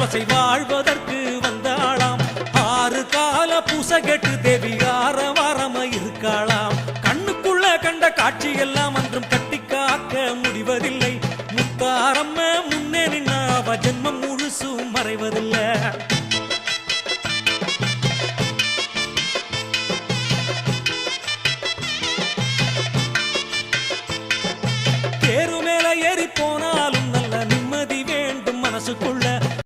ஓசை வாழ்வதற்கு வந்தாளாம். 6 கால பூசை கேட்டு தேவி ஆரவாரமா இருக்காளாம். கண்ணுக்குள்ள கண்ட காட்சி எல்லாம் அன்றும் கட்டி காக்க முடிவதில்லை. முத்தாரம்ம முன்னே நின்னா அவ ஜென்மம் முழுசும் மறைவதில்லை.